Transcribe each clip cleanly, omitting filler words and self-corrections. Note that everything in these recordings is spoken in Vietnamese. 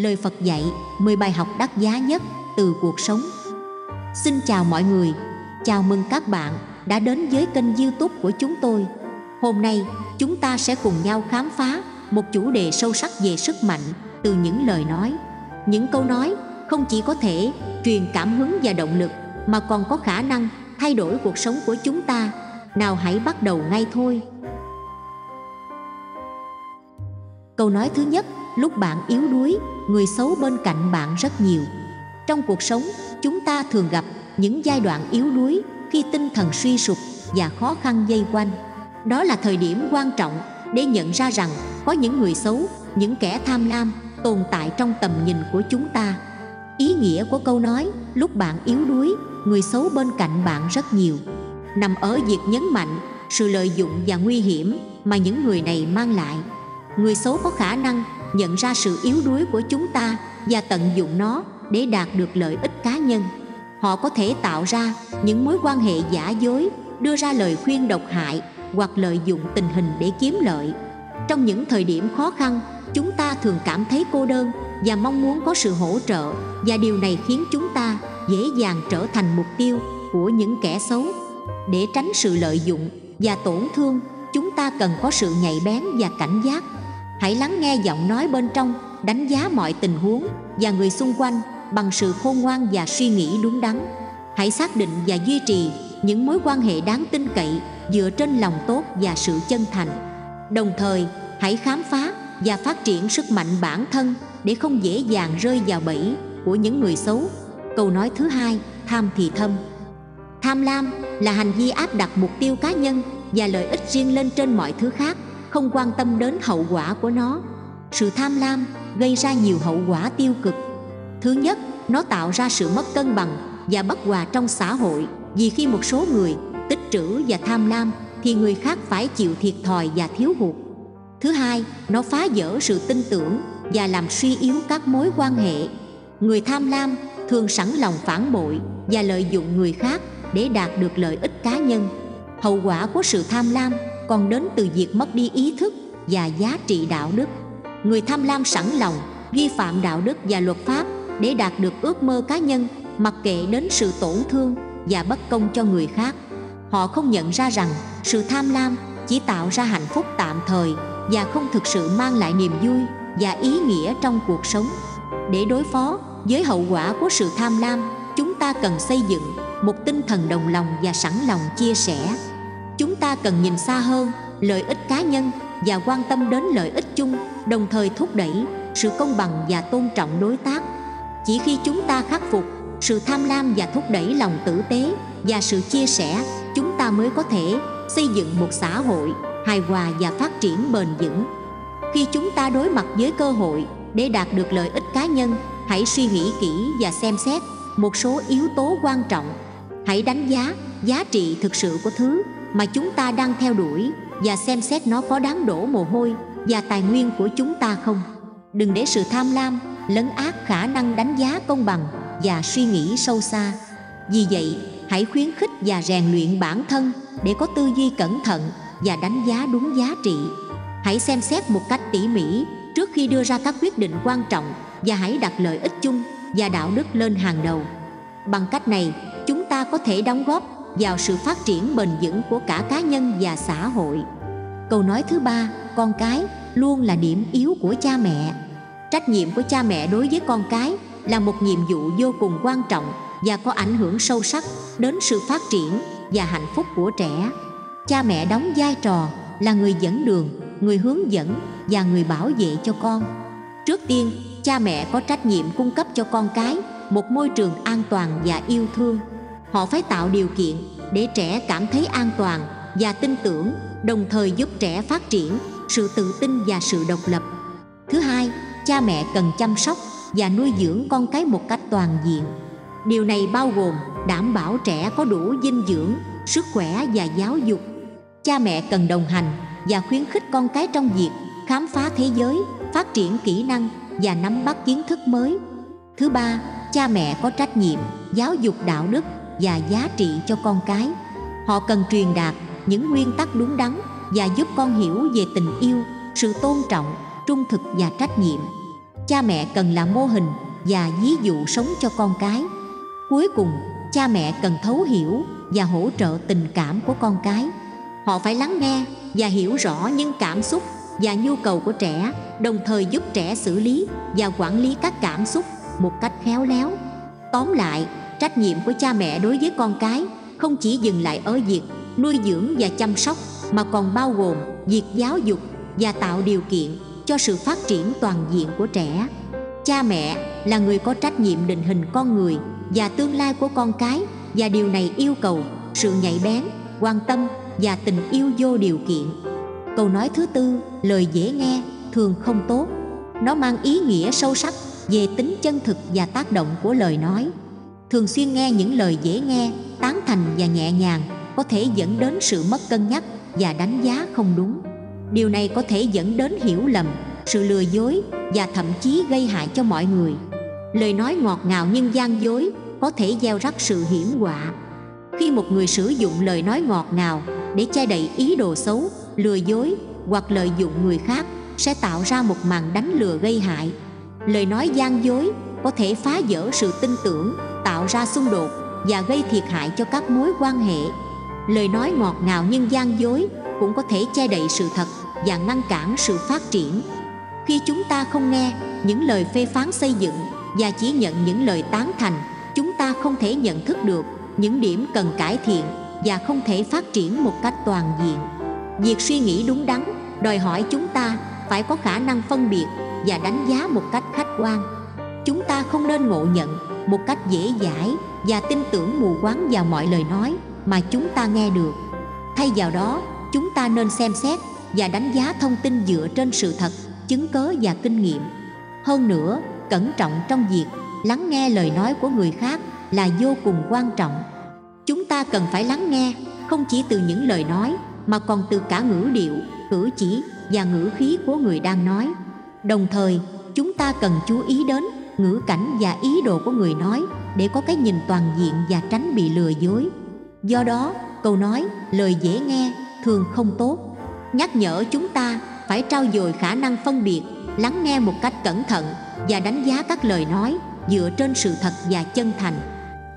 lời Phật dạy 10 bài học đắt giá nhất từ cuộc sống. Xin chào mọi người, chào mừng các bạn đã đến với kênh YouTube của chúng tôi. Hôm nay chúng ta sẽ cùng nhau khám phá một chủ đề sâu sắc về sức mạnh từ những lời nói. Những câu nói không chỉ có thể truyền cảm hứng và động lực mà còn có khả năng thay đổi cuộc sống của chúng ta. Nào hãy bắt đầu ngay thôi. Câu nói thứ nhất: lúc bạn yếu đuối, người xấu bên cạnh bạn rất nhiều. Trong cuộc sống, chúng ta thường gặp những giai đoạn yếu đuối khi tinh thần suy sụp và khó khăn vây quanh. Đó là thời điểm quan trọng để nhận ra rằng có những người xấu, những kẻ tham lam tồn tại trong tầm nhìn của chúng ta. Ý nghĩa của câu nói lúc bạn yếu đuối, người xấu bên cạnh bạn rất nhiều nằm ở việc nhấn mạnh sự lợi dụng và nguy hiểm mà những người này mang lại. Người xấu có khả năng nhận ra sự yếu đuối của chúng ta và tận dụng nó để đạt được lợi ích cá nhân. Họ có thể tạo ra những mối quan hệ giả dối, đưa ra lời khuyên độc hại hoặc lợi dụng tình hình để kiếm lợi. Trong những thời điểm khó khăn, chúng ta thường cảm thấy cô đơn và mong muốn có sự hỗ trợ, và điều này khiến chúng ta dễ dàng trở thành mục tiêu của những kẻ xấu. Để tránh sự lợi dụng và tổn thương, chúng ta cần có sự nhạy bén và cảnh giác. Hãy lắng nghe giọng nói bên trong, đánh giá mọi tình huống và người xung quanh bằng sự khôn ngoan và suy nghĩ đúng đắn. Hãy xác định và duy trì những mối quan hệ đáng tin cậy dựa trên lòng tốt và sự chân thành. Đồng thời, hãy khám phá và phát triển sức mạnh bản thân để không dễ dàng rơi vào bẫy của những người xấu. Câu nói thứ hai: tham thì thâm. Tham lam là hành vi áp đặt mục tiêu cá nhân và lợi ích riêng lên trên mọi thứ khác, không quan tâm đến hậu quả của nó. Sự tham lam gây ra nhiều hậu quả tiêu cực. Thứ nhất, nó tạo ra sự mất cân bằng và bất hòa trong xã hội, vì khi một số người tích trữ và tham lam thì người khác phải chịu thiệt thòi và thiếu hụt. Thứ hai, nó phá vỡ sự tin tưởng và làm suy yếu các mối quan hệ. Người tham lam thường sẵn lòng phản bội và lợi dụng người khác để đạt được lợi ích cá nhân. Hậu quả của sự tham lam còn đến từ việc mất đi ý thức và giá trị đạo đức. Người tham lam sẵn lòng vi phạm đạo đức và luật pháp để đạt được ước mơ cá nhân, mặc kệ đến sự tổn thương và bất công cho người khác. Họ không nhận ra rằng sự tham lam chỉ tạo ra hạnh phúc tạm thời và không thực sự mang lại niềm vui và ý nghĩa trong cuộc sống. Để đối phó với hậu quả của sự tham lam, chúng ta cần xây dựng một tinh thần đồng lòng và sẵn lòng chia sẻ. Chúng ta cần nhìn xa hơn lợi ích cá nhân và quan tâm đến lợi ích chung, đồng thời thúc đẩy sự công bằng và tôn trọng đối tác. Chỉ khi chúng ta khắc phục sự tham lam và thúc đẩy lòng tử tế và sự chia sẻ, chúng ta mới có thể xây dựng một xã hội hài hòa và phát triển bền vững. Khi chúng ta đối mặt với cơ hội để đạt được lợi ích cá nhân, hãy suy nghĩ kỹ và xem xét một số yếu tố quan trọng. Hãy đánh giá giá trị thực sự của thứ mà chúng ta đang theo đuổi và xem xét nó có đáng đổ mồ hôi và tài nguyên của chúng ta không. Đừng để sự tham lam lấn át khả năng đánh giá công bằng và suy nghĩ sâu xa. Vì vậy, hãy khuyến khích và rèn luyện bản thân để có tư duy cẩn thận và đánh giá đúng giá trị. Hãy xem xét một cách tỉ mỉ trước khi đưa ra các quyết định quan trọng, và hãy đặt lợi ích chung và đạo đức lên hàng đầu. Bằng cách này, chúng ta có thể đóng góp vào sự phát triển bền vững của cả cá nhân và xã hội. Câu nói thứ ba: con cái luôn là điểm yếu của cha mẹ. Trách nhiệm của cha mẹ đối với con cái là một nhiệm vụ vô cùng quan trọng và có ảnh hưởng sâu sắc đến sự phát triển và hạnh phúc của trẻ. Cha mẹ đóng vai trò là người dẫn đường, người hướng dẫn và người bảo vệ cho con. Trước tiên, cha mẹ có trách nhiệm cung cấp cho con cái một môi trường an toàn và yêu thương. Họ phải tạo điều kiện để trẻ cảm thấy an toàn và tin tưởng, đồng thời giúp trẻ phát triển sự tự tin và sự độc lập. Thứ hai, cha mẹ cần chăm sóc và nuôi dưỡng con cái một cách toàn diện. Điều này bao gồm đảm bảo trẻ có đủ dinh dưỡng, sức khỏe và giáo dục. Cha mẹ cần đồng hành và khuyến khích con cái trong việc khám phá thế giới, phát triển kỹ năng và nắm bắt kiến thức mới. Thứ ba, cha mẹ có trách nhiệm giáo dục đạo đức và giá trị cho con cái. Họ cần truyền đạt những nguyên tắc đúng đắn và giúp con hiểu về tình yêu, sự tôn trọng, trung thực và trách nhiệm. Cha mẹ cần là mô hình và ví dụ sống cho con cái. Cuối cùng, cha mẹ cần thấu hiểu và hỗ trợ tình cảm của con cái. Họ phải lắng nghe và hiểu rõ những cảm xúc và nhu cầu của trẻ, đồng thời giúp trẻ xử lý và quản lý các cảm xúc một cách khéo léo. Tóm lại, trách nhiệm của cha mẹ đối với con cái không chỉ dừng lại ở việc nuôi dưỡng và chăm sóc, mà còn bao gồm việc giáo dục và tạo điều kiện cho sự phát triển toàn diện của trẻ. Cha mẹ là người có trách nhiệm định hình con người và tương lai của con cái, và điều này yêu cầu sự nhạy bén, quan tâm và tình yêu vô điều kiện. Câu nói thứ tư, lời dễ nghe thường không tốt. Nó mang ý nghĩa sâu sắc về tính chân thực và tác động của lời nói. Thường xuyên nghe những lời dễ nghe, tán thành và nhẹ nhàng có thể dẫn đến sự mất cân nhắc và đánh giá không đúng. Điều này có thể dẫn đến hiểu lầm, sự lừa dối và thậm chí gây hại cho mọi người. Lời nói ngọt ngào nhưng gian dối có thể gieo rắc sự hiểm họa. Khi một người sử dụng lời nói ngọt ngào để che đậy ý đồ xấu, lừa dối hoặc lợi dụng người khác, sẽ tạo ra một màn đánh lừa gây hại. Lời nói gian dối có thể phá vỡ sự tin tưởng, tạo ra xung đột và gây thiệt hại cho các mối quan hệ. Lời nói ngọt ngào nhưng gian dối cũng có thể che đậy sự thật và ngăn cản sự phát triển. Khi chúng ta không nghe những lời phê phán xây dựng và chỉ nhận những lời tán thành, chúng ta không thể nhận thức được những điểm cần cải thiện và không thể phát triển một cách toàn diện. Việc suy nghĩ đúng đắn đòi hỏi chúng ta phải có khả năng phân biệt và đánh giá một cách khách quan. Chúng ta không nên ngộ nhận một cách dễ dãi và tin tưởng mù quáng vào mọi lời nói mà chúng ta nghe được. Thay vào đó, chúng ta nên xem xét và đánh giá thông tin dựa trên sự thật, chứng cớ và kinh nghiệm. Hơn nữa, cẩn trọng trong việc lắng nghe lời nói của người khác là vô cùng quan trọng. Chúng ta cần phải lắng nghe không chỉ từ những lời nói, mà còn từ cả ngữ điệu, cử chỉ và ngữ khí của người đang nói. Đồng thời, chúng ta cần chú ý đến ngữ cảnh và ý đồ của người nói để có cái nhìn toàn diện và tránh bị lừa dối. Do đó, câu nói lời dễ nghe thường không tốt nhắc nhở chúng ta phải trau dồi khả năng phân biệt, lắng nghe một cách cẩn thận và đánh giá các lời nói dựa trên sự thật và chân thành.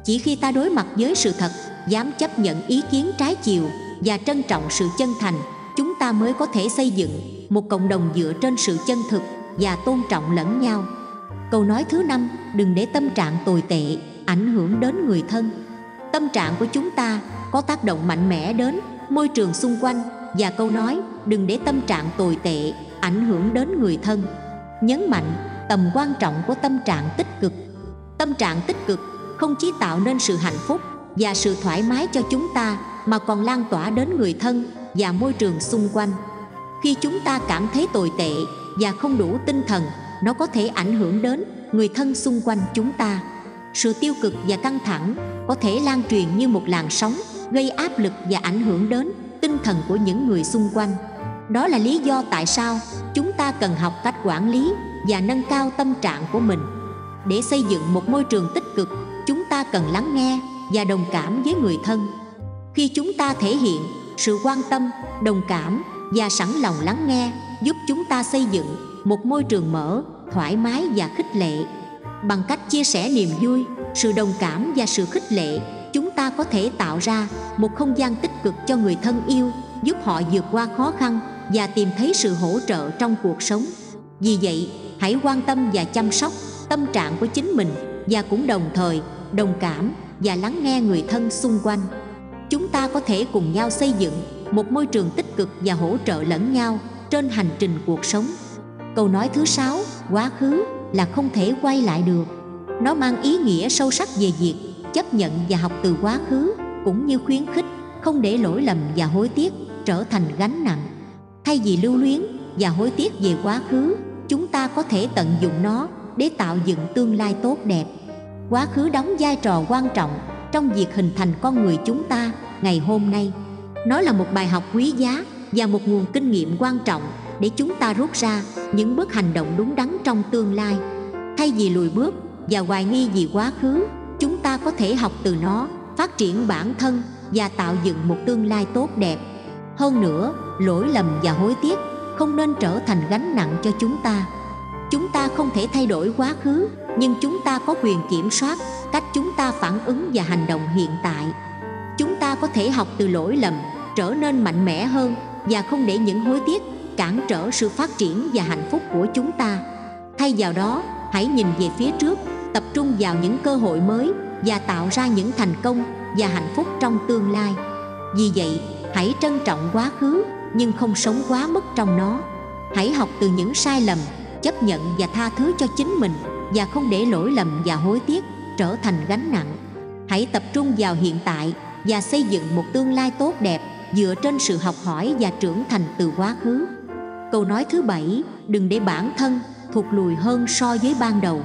Chỉ khi ta đối mặt với sự thật, dám chấp nhận ý kiến trái chiều và trân trọng sự chân thành, chúng ta mới có thể xây dựng một cộng đồng dựa trên sự chân thực và tôn trọng lẫn nhau. Câu nói thứ 5, đừng để tâm trạng tồi tệ ảnh hưởng đến người thân. Tâm trạng của chúng ta có tác động mạnh mẽ đến môi trường xung quanh, và câu nói đừng để tâm trạng tồi tệ ảnh hưởng đến người thân nhấn mạnh tầm quan trọng của tâm trạng tích cực. Tâm trạng tích cực không chỉ tạo nên sự hạnh phúc và sự thoải mái cho chúng ta, mà còn lan tỏa đến người thân và môi trường xung quanh. Khi chúng ta cảm thấy tồi tệ và không đủ tinh thần, nó có thể ảnh hưởng đến người thân xung quanh chúng ta. Sự tiêu cực và căng thẳng có thể lan truyền như một làn sóng, gây áp lực và ảnh hưởng đến tinh thần của những người xung quanh. Đó là lý do tại sao chúng ta cần học cách quản lý và nâng cao tâm trạng của mình. Để xây dựng một môi trường tích cực, chúng ta cần lắng nghe và đồng cảm với người thân. Khi chúng ta thể hiện sự quan tâm, đồng cảm và sẵn lòng lắng nghe, giúp chúng ta xây dựng một môi trường mở, thoải mái và khích lệ. Bằng cách chia sẻ niềm vui, sự đồng cảm và sự khích lệ, chúng ta có thể tạo ra một không gian tích cực cho người thân yêu, giúp họ vượt qua khó khăn và tìm thấy sự hỗ trợ trong cuộc sống. Vì vậy, hãy quan tâm và chăm sóc tâm trạng của chính mình, và cũng đồng thời đồng cảm và lắng nghe người thân xung quanh. Chúng ta có thể cùng nhau xây dựng một môi trường tích cực và hỗ trợ lẫn nhau trên hành trình cuộc sống. Câu nói thứ 6, quá khứ là không thể quay lại được. Nó mang ý nghĩa sâu sắc về việc chấp nhận và học từ quá khứ, cũng như khuyến khích không để lỗi lầm và hối tiếc trở thành gánh nặng. Thay vì lưu luyến và hối tiếc về quá khứ, chúng ta có thể tận dụng nó để tạo dựng tương lai tốt đẹp. Quá khứ đóng vai trò quan trọng trong việc hình thành con người chúng ta ngày hôm nay. Nó là một bài học quý giá và một nguồn kinh nghiệm quan trọng để chúng ta rút ra những bước hành động đúng đắn trong tương lai. Thay vì lùi bước và hoài nghi vì quá khứ, chúng ta có thể học từ nó, phát triển bản thân và tạo dựng một tương lai tốt đẹp. Hơn nữa, lỗi lầm và hối tiếc không nên trở thành gánh nặng cho chúng ta. Chúng ta không thể thay đổi quá khứ, nhưng chúng ta có quyền kiểm soát cách chúng ta phản ứng và hành động hiện tại. Chúng ta có thể học từ lỗi lầm, trở nên mạnh mẽ hơn và không để những hối tiếc cản trở sự phát triển và hạnh phúc của chúng ta. Thay vào đó, hãy nhìn về phía trước, tập trung vào những cơ hội mới và tạo ra những thành công và hạnh phúc trong tương lai. Vì vậy, hãy trân trọng quá khứ nhưng không sống quá mức trong nó. Hãy học từ những sai lầm, chấp nhận và tha thứ cho chính mình, và không để lỗi lầm và hối tiếc trở thành gánh nặng. Hãy tập trung vào hiện tại và xây dựng một tương lai tốt đẹp dựa trên sự học hỏi và trưởng thành từ quá khứ. Câu nói thứ 7, đừng để bản thân thụt lùi hơn so với ban đầu.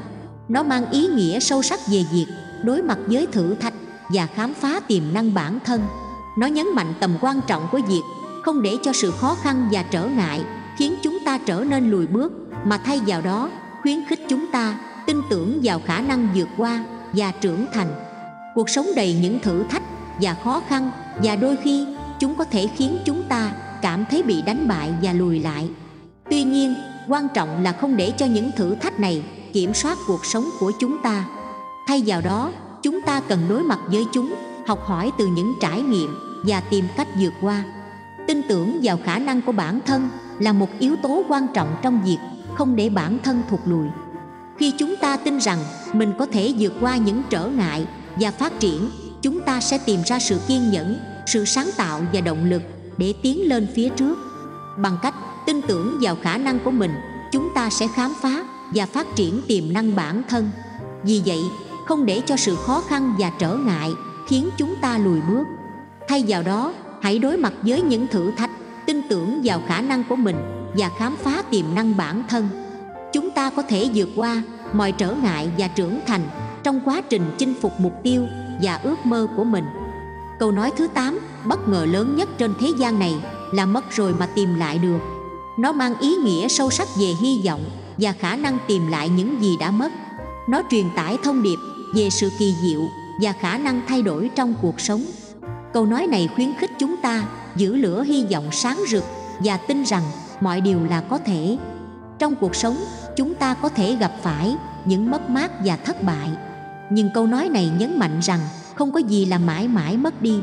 Nó mang ý nghĩa sâu sắc về việc đối mặt với thử thách và khám phá tiềm năng bản thân. Nó nhấn mạnh tầm quan trọng của việc không để cho sự khó khăn và trở ngại khiến chúng ta trở nên lùi bước, mà thay vào đó khuyến khích chúng ta tin tưởng vào khả năng vượt qua và trưởng thành. Cuộc sống đầy những thử thách và khó khăn, và đôi khi chúng có thể khiến chúng ta cảm thấy bị đánh bại và lùi lại. Tuy nhiên, quan trọng là không để cho những thử thách này kiểm soát cuộc sống của chúng ta. Thay vào đó, chúng ta cần đối mặt với chúng, học hỏi từ những trải nghiệm và tìm cách vượt qua. Tin tưởng vào khả năng của bản thân là một yếu tố quan trọng trong việc không để bản thân thụt lùi. Khi chúng ta tin rằng mình có thể vượt qua những trở ngại và phát triển, chúng ta sẽ tìm ra sự kiên nhẫn, sự sáng tạo và động lực để tiến lên phía trước. Bằng cách tin tưởng vào khả năng của mình, chúng ta sẽ khám phá và phát triển tiềm năng bản thân. Vì vậy, không để cho sự khó khăn và trở ngại khiến chúng ta lùi bước. Thay vào đó, hãy đối mặt với những thử thách, tin tưởng vào khả năng của mình và khám phá tiềm năng bản thân. Chúng ta có thể vượt qua mọi trở ngại và trưởng thành trong quá trình chinh phục mục tiêu và ước mơ của mình. Câu nói thứ 8, bất ngờ lớn nhất trên thế gian này là mất rồi mà tìm lại được. Nó mang ý nghĩa sâu sắc về hy vọng và khả năng tìm lại những gì đã mất. Nó truyền tải thông điệp về sự kỳ diệu và khả năng thay đổi trong cuộc sống. Câu nói này khuyến khích chúng ta giữ lửa hy vọng sáng rực và tin rằng mọi điều là có thể. Trong cuộc sống, chúng ta có thể gặp phải những mất mát và thất bại, nhưng câu nói này nhấn mạnh rằng không có gì là mãi mãi mất đi.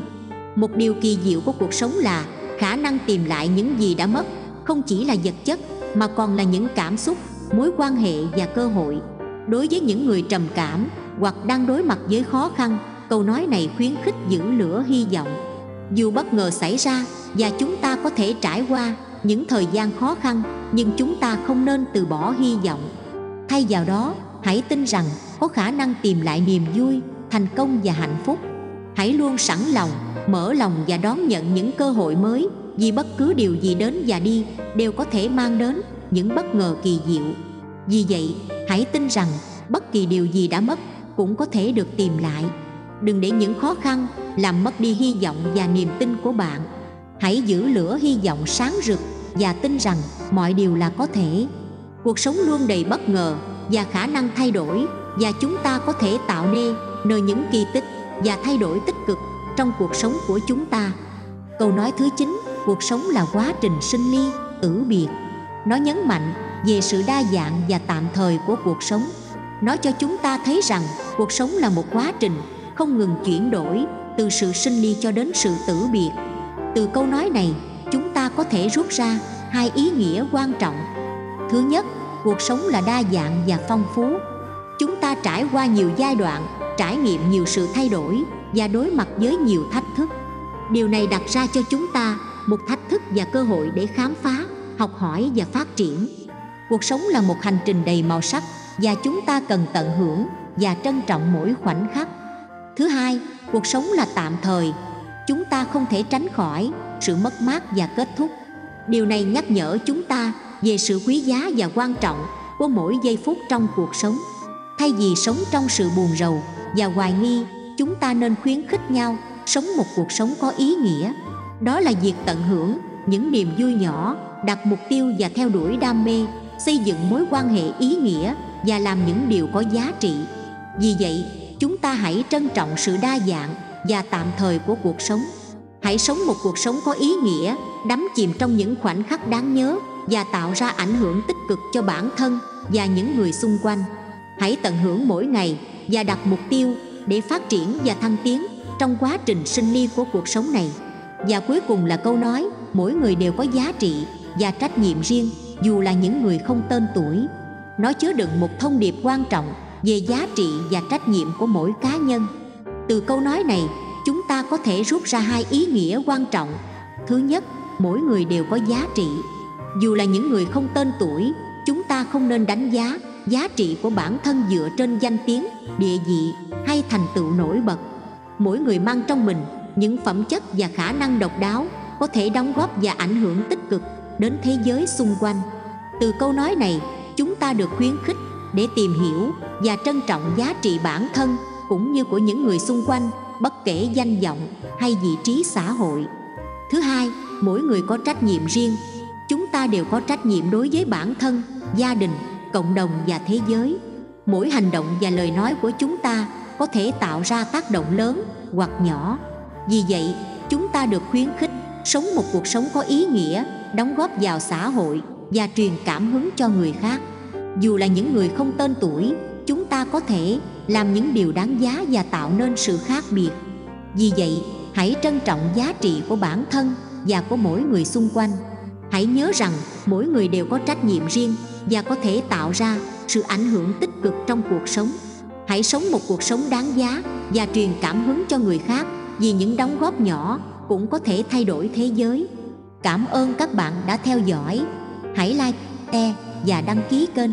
Một điều kỳ diệu của cuộc sống là khả năng tìm lại những gì đã mất, không chỉ là vật chất mà còn là những cảm xúc, mối quan hệ và cơ hội. Đối với những người trầm cảm hoặc đang đối mặt với khó khăn, câu nói này khuyến khích giữ lửa hy vọng. Dù bất ngờ xảy ra và chúng ta có thể trải qua những thời gian khó khăn, nhưng chúng ta không nên từ bỏ hy vọng. Thay vào đó, hãy tin rằng có khả năng tìm lại niềm vui, thành công và hạnh phúc. Hãy luôn sẵn lòng, mở lòng và đón nhận những cơ hội mới, vì bất cứ điều gì đến và đi đều có thể mang đến những bất ngờ kỳ diệu. Vì vậy, hãy tin rằng bất kỳ điều gì đã mất cũng có thể được tìm lại. Đừng để những khó khăn làm mất đi hy vọng và niềm tin của bạn. Hãy giữ lửa hy vọng sáng rực và tin rằng mọi điều là có thể. Cuộc sống luôn đầy bất ngờ và khả năng thay đổi, và chúng ta có thể tạo nên những kỳ tích và thay đổi tích cực trong cuộc sống của chúng ta. Câu nói thứ 9, cuộc sống là quá trình sinh ly, tử biệt. Nó nhấn mạnh về sự đa dạng và tạm thời của cuộc sống. Nó cho chúng ta thấy rằng cuộc sống là một quá trình không ngừng chuyển đổi, từ sự sinh ly cho đến sự tử biệt. Từ câu nói này, chúng ta có thể rút ra hai ý nghĩa quan trọng. Thứ nhất, cuộc sống là đa dạng và phong phú. Chúng ta trải qua nhiều giai đoạn, trải nghiệm nhiều sự thay đổi và đối mặt với nhiều thách thức. Điều này đặt ra cho chúng ta một thách thức và cơ hội để khám phá, học hỏi và phát triển. Cuộc sống là một hành trình đầy màu sắc, và chúng ta cần tận hưởng và trân trọng mỗi khoảnh khắc. Thứ hai, cuộc sống là tạm thời. Chúng ta không thể tránh khỏi sự mất mát và kết thúc. Điều này nhắc nhở chúng ta về sự quý giá và quan trọng của mỗi giây phút trong cuộc sống. Thay vì sống trong sự buồn rầu và hoài nghi, chúng ta nên khuyến khích nhau sống một cuộc sống có ý nghĩa. Đó là việc tận hưởng những niềm vui nhỏ, đặt mục tiêu và theo đuổi đam mê, xây dựng mối quan hệ ý nghĩa và làm những điều có giá trị. Vì vậy, chúng ta hãy trân trọng sự đa dạng và tạm thời của cuộc sống. Hãy sống một cuộc sống có ý nghĩa, đắm chìm trong những khoảnh khắc đáng nhớ và tạo ra ảnh hưởng tích cực cho bản thân và những người xung quanh. Hãy tận hưởng mỗi ngày và đặt mục tiêu để phát triển và thăng tiến trong quá trình sinh ly của cuộc sống này. Và cuối cùng là câu nói: mỗi người đều có giá trị và trách nhiệm riêng, dù là những người không tên tuổi. Nó chứa đựng một thông điệp quan trọng về giá trị và trách nhiệm của mỗi cá nhân. Từ câu nói này, chúng ta có thể rút ra hai ý nghĩa quan trọng. Thứ nhất, mỗi người đều có giá trị. Dù là những người không tên tuổi, chúng ta không nên đánh giá giá trị của bản thân dựa trên danh tiếng, địa vị hay thành tựu nổi bật. Mỗi người mang trong mình những phẩm chất và khả năng độc đáo, có thể đóng góp và ảnh hưởng tích cực đến thế giới xung quanh. Từ câu nói này, chúng ta được khuyến khích để tìm hiểu và trân trọng giá trị bản thân cũng như của những người xung quanh, bất kể danh vọng hay vị trí xã hội. Thứ hai, mỗi người có trách nhiệm riêng. Chúng ta đều có trách nhiệm đối với bản thân, gia đình, cộng đồng và thế giới. Mỗi hành động và lời nói của chúng ta có thể tạo ra tác động lớn hoặc nhỏ. Vì vậy, chúng ta được khuyến khích sống một cuộc sống có ý nghĩa, đóng góp vào xã hội và truyền cảm hứng cho người khác. Dù là những người không tên tuổi, chúng ta có thể làm những điều đáng giá và tạo nên sự khác biệt. Vì vậy, hãy trân trọng giá trị của bản thân và của mỗi người xung quanh. Hãy nhớ rằng mỗi người đều có trách nhiệm riêng và có thể tạo ra sự ảnh hưởng tích cực trong cuộc sống. Hãy sống một cuộc sống đáng giá và truyền cảm hứng cho người khác, vì những đóng góp nhỏ cũng có thể thay đổi thế giới. Cảm ơn các bạn đã theo dõi. Hãy like, share và đăng ký kênh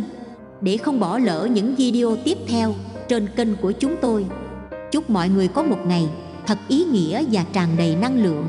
để không bỏ lỡ những video tiếp theo trên kênh của chúng tôi. Chúc mọi người có một ngày thật ý nghĩa và tràn đầy năng lượng.